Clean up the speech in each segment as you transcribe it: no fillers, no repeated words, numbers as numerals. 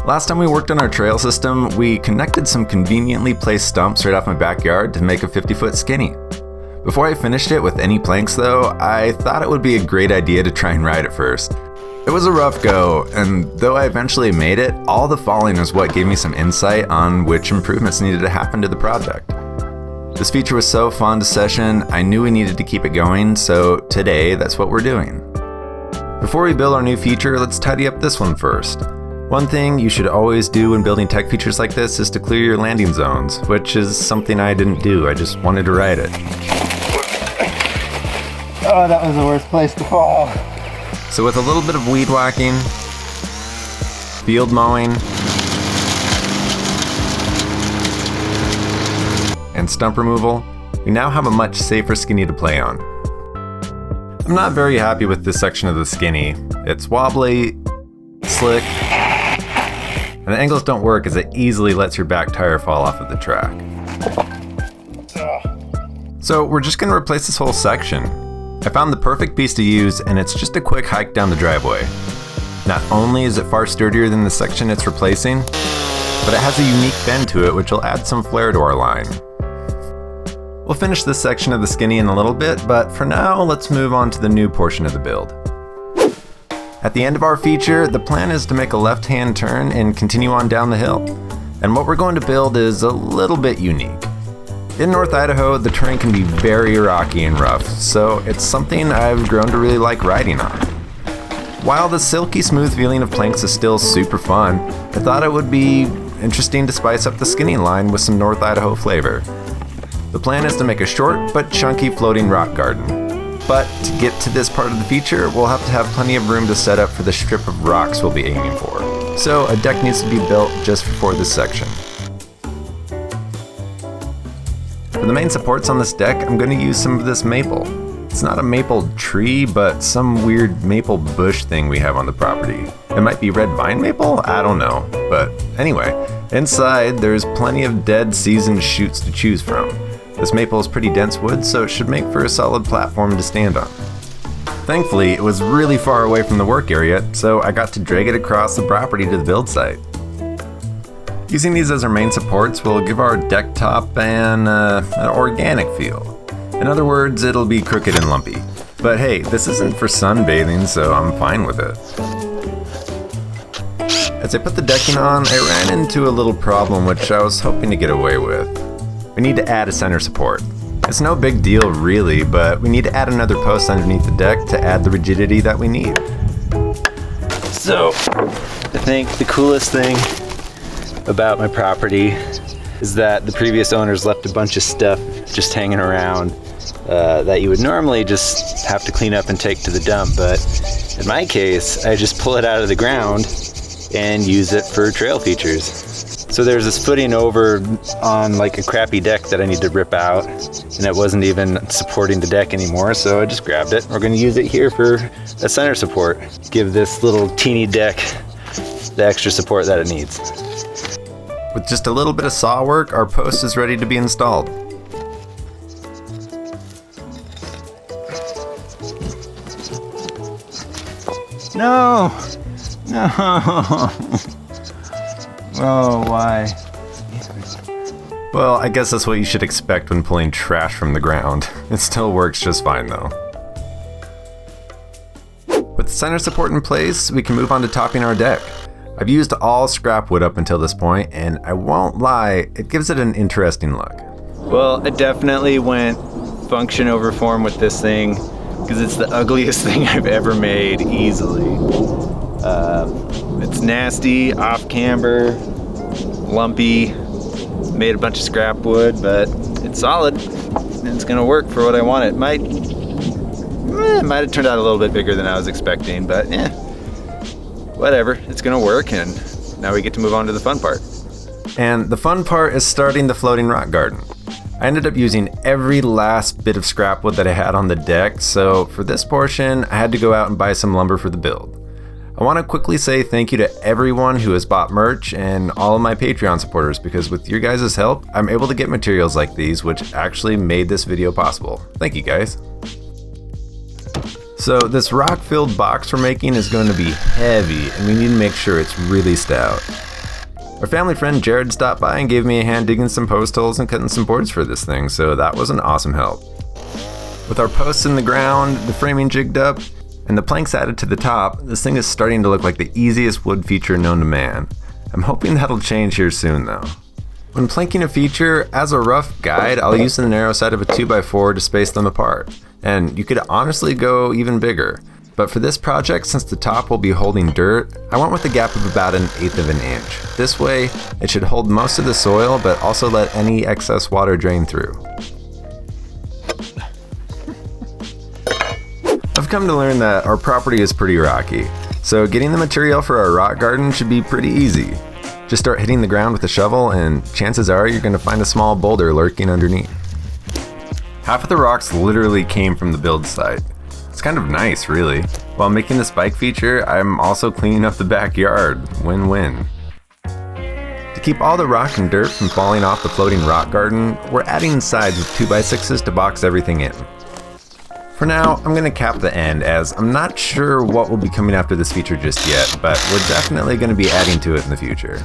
Last time we worked on our trail system, we connected some conveniently placed stumps right off my backyard to make a 50-foot skinny. Before I finished it with any planks though, I thought it would be a great idea to try and ride it first. It was a rough go, and though I eventually made it, all the falling is what gave me some insight on which improvements needed to happen to the project. This feature was so fun to session, I knew we needed to keep it going, so today that's what we're doing. Before we build our new feature, let's tidy up this one first. One thing you should always do when building tech features like this is to clear your landing zones, which is something I didn't do, I just wanted to ride it. Oh, that was the worst place to fall. So with a little bit of weed whacking, field mowing, and stump removal, we now have a much safer skinny to play on. I'm not very happy with this section of the skinny. It's wobbly, slick, and the angles don't work as it easily lets your back tire fall off of the track. So we're just gonna replace this whole section. I found the perfect piece to use, and it's just a quick hike down the driveway. Not only is it far sturdier than the section it's replacing, but it has a unique bend to it which will add some flair to our line. We'll finish this section of the skinny in a little bit, but for now, let's move on to the new portion of the build. At the end of our feature, the plan is to make a left-hand turn and continue on down the hill. And what we're going to build is a little bit unique. In North Idaho, the terrain can be very rocky and rough, so it's something I've grown to really like riding on. While the silky smooth feeling of planks is still super fun, I thought it would be interesting to spice up the skinny line with some North Idaho flavor. The plan is to make a short but chunky floating rock garden. But to get to this part of the feature, we'll have to have plenty of room to set up for the strip of rocks we'll be aiming for. So a deck needs to be built just for this section. For the main supports on this deck, I'm going to use some of this maple. It's not a maple tree, but some weird maple bush thing we have on the property. It might be red vine maple? I don't know. But anyway, inside there's plenty of dead seasoned shoots to choose from. This maple is pretty dense wood, so it should make for a solid platform to stand on. Thankfully, it was really far away from the work area, so I got to drag it across the property to the build site. Using these as our main supports will give our deck top an organic feel. In other words, it'll be crooked and lumpy. But hey, this isn't for sunbathing, so I'm fine with it. As I put the decking on, I ran into a little problem which I was hoping to get away with. We need to add a center support. It's no big deal really, but we need to add another post underneath the deck to add the rigidity that we need. So, I think the coolest thing about my property is that the previous owners left a bunch of stuff just hanging around that you would normally just have to clean up and take to the dump, but in my case, I just pull it out of the ground and use it for trail features. So there's this footing over on like a crappy deck that I need to rip out, and it wasn't even supporting the deck anymore, so I just grabbed it. We're going to use it here for a center support. Give this little teeny deck the extra support that it needs. With just a little bit of saw work, our post is ready to be installed. No! No! Oh, why? Well, I guess that's what you should expect when pulling trash from the ground. It still works just fine though. With the center support in place, we can move on to topping our deck. I've used all scrap wood up until this point, and I won't lie, it gives it an interesting look. Well, I definitely went function over form with this thing, because it's the ugliest thing I've ever made, easily. It's nasty, off camber, lumpy, made a bunch of scrap wood, but it's solid, and it's gonna work for what I want. It might have turned out a little bit bigger than I was expecting, but yeah, whatever, it's gonna work, and now we get to move on to the fun part. And the fun part is starting the floating rock garden. I ended up using every last bit of scrap wood that I had on the deck, so for this portion, I had to go out and buy some lumber for the build. I want to quickly say thank you to everyone who has bought merch and all of my Patreon supporters, because with your guys' help, I'm able to get materials like these, which actually made this video possible. Thank you guys. So this rock-filled box we're making is going to be heavy, and we need to make sure it's really stout. Our family friend Jared stopped by and gave me a hand digging some post holes and cutting some boards for this thing, so that was an awesome help. With our posts in the ground, the framing jigged up, and the planks added to the top, this thing is starting to look like the easiest wood feature known to man. I'm hoping that'll change here soon though. When planking a feature, as a rough guide, I'll use the narrow side of a 2x4 to space them apart. And you could honestly go even bigger. But for this project, since the top will be holding dirt, I went with a gap of about 1/8 of an inch. This way, it should hold most of the soil, but also let any excess water drain through. I've come to learn that our property is pretty rocky, so getting the material for our rock garden should be pretty easy. Just start hitting the ground with a shovel and chances are you're going to find a small boulder lurking underneath. Half of the rocks literally came from the build site. It's kind of nice, really. While making this bike feature, I'm also cleaning up the backyard. Win-win. To keep all the rock and dirt from falling off the floating rock garden, we're adding sides with 2x6s to box everything in. For now, I'm going to cap the end as I'm not sure what will be coming after this feature just yet, but we're definitely going to be adding to it in the future.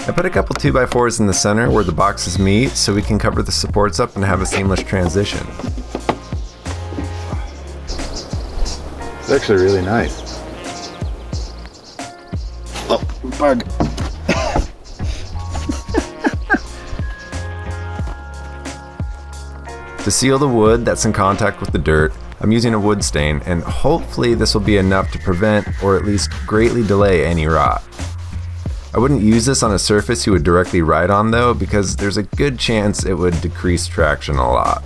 I put a couple 2x4s in the center where the boxes meet so we can cover the supports up and have a seamless transition. It's actually really nice. Oh, bug. To seal the wood that's in contact with the dirt, I'm using a wood stain, and hopefully this will be enough to prevent or at least greatly delay any rot. I wouldn't use this on a surface you would directly ride on though, because there's a good chance it would decrease traction a lot.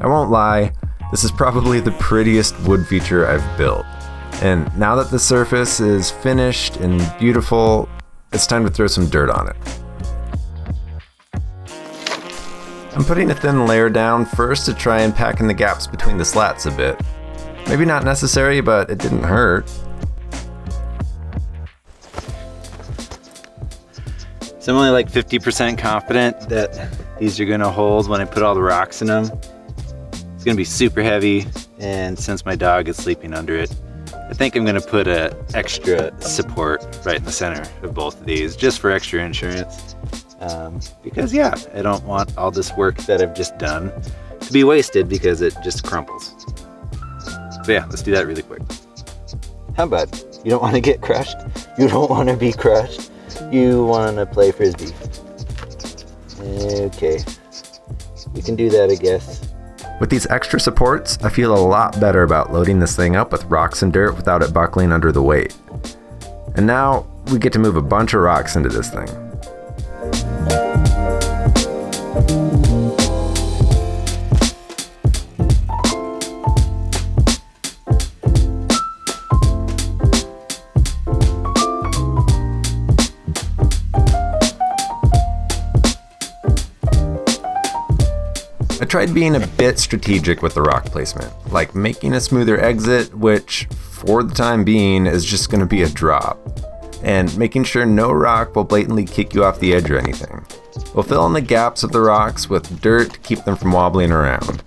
I won't lie, this is probably the prettiest wood feature I've built. And now that the surface is finished and beautiful, it's time to throw some dirt on it. I'm putting a thin layer down first to try and pack in the gaps between the slats a bit. Maybe not necessary, but it didn't hurt. So I'm only like 50% confident that these are gonna hold when I put all the rocks in them. It's gonna be super heavy, and since my dog is sleeping under it, I think I'm gonna put an extra support right in the center of both of these, just for extra insurance. Because yeah, I don't want all this work that I've just done to be wasted because it just crumbles. But yeah, let's do that really quick. How about, you don't want to get crushed? You don't want to be crushed? You want to play Frisbee? Okay, we can do that, I guess. With these extra supports, I feel a lot better about loading this thing up with rocks and dirt without it buckling under the weight. And now, we get to move a bunch of rocks into this thing. I tried being a bit strategic with the rock placement, like making a smoother exit, which for the time being is just going to be a drop, and making sure no rock will blatantly kick you off the edge or anything. We'll fill in the gaps of the rocks with dirt to keep them from wobbling around.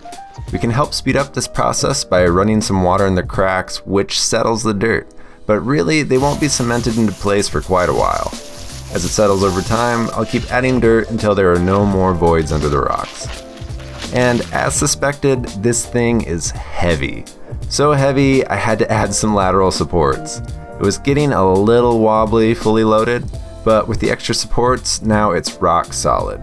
We can help speed up this process by running some water in the cracks, which settles the dirt, but really they won't be cemented into place for quite a while. As it settles over time, I'll keep adding dirt until there are no more voids under the rocks. And as suspected, this thing is heavy. So heavy, I had to add some lateral supports. It was getting a little wobbly fully loaded, but with the extra supports, now it's rock solid.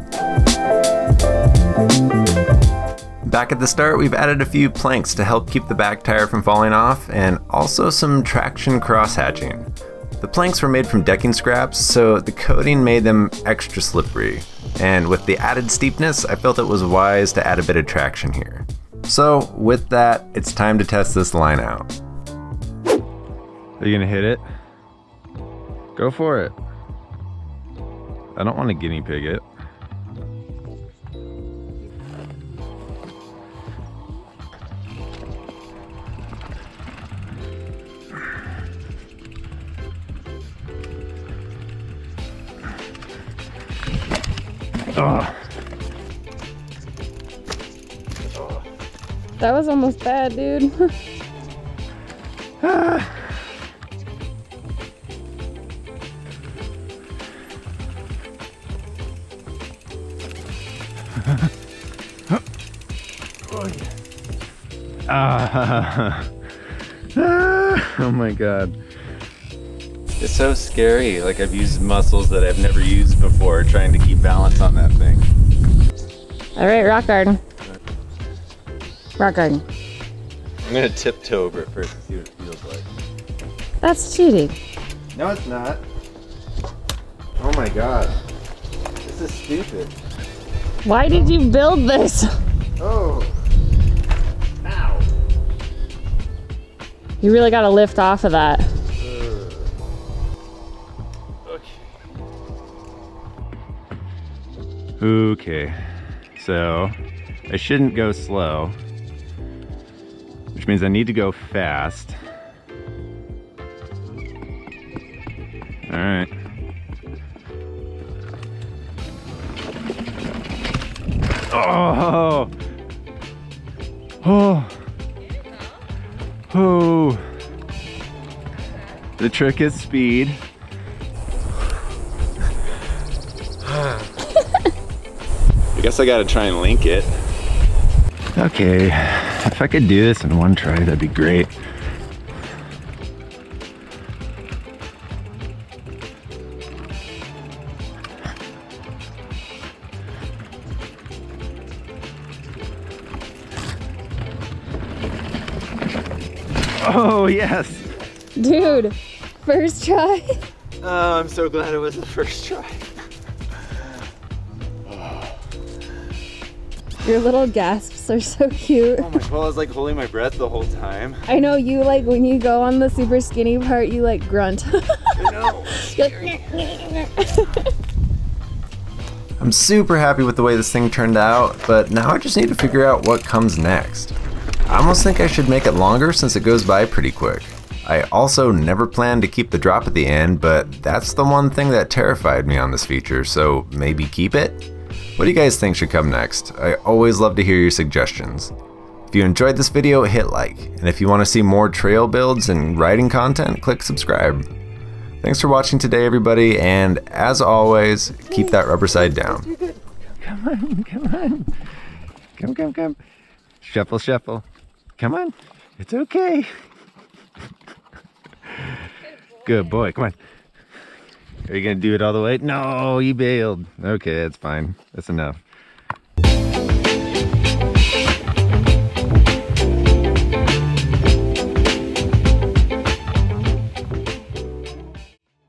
Back at the start, we've added a few planks to help keep the back tire from falling off, and also some traction cross-hatching. The planks were made from decking scraps, so the coating made them extra slippery. And with the added steepness, I felt it was wise to add a bit of traction here. So with that, it's time to test this line out. Are you gonna hit it? Go for it. I don't want to guinea pig it. Oh. That was almost bad, dude. Oh my god. It's so scary. Like, I've used muscles that I've never used before trying to keep balance on that thing. All right, rock garden. Rock garden. I'm gonna tiptoe over it first and see what it feels like. That's cheating. No, it's not. Oh my god. This is stupid. Why did you build this? Oh. Ow. You really got to lift off of that. Okay, so I shouldn't go slow, which means I need to go fast. All right. Oh, oh, oh. The trick is speed. I guess I gotta try and link it. Okay, if I could do this in one try, that'd be great. Oh, yes. Dude, first try. Oh, I'm so glad it was the first try. Your little gasps are so cute. Oh my god, I was like holding my breath the whole time. I know you like when you go on the super skinny part, you like grunt. I know. I'm super happy with the way this thing turned out, but now I just need to figure out what comes next. I almost think I should make it longer since it goes by pretty quick. I also never planned to keep the drop at the end, but that's the one thing that terrified me on this feature, so maybe keep it? What do you guys think should come next? I always love to hear your suggestions. If you enjoyed this video, hit like, and if you want to see more trail builds and riding content, click subscribe. Thanks for watching today, everybody, and as always, keep that rubber side down. Come on, come on. Come, come, come. Shuffle, shuffle. Come on. It's okay. Good boy, come on. Are you gonna do it all the way? No, you bailed. Okay, that's fine. That's enough.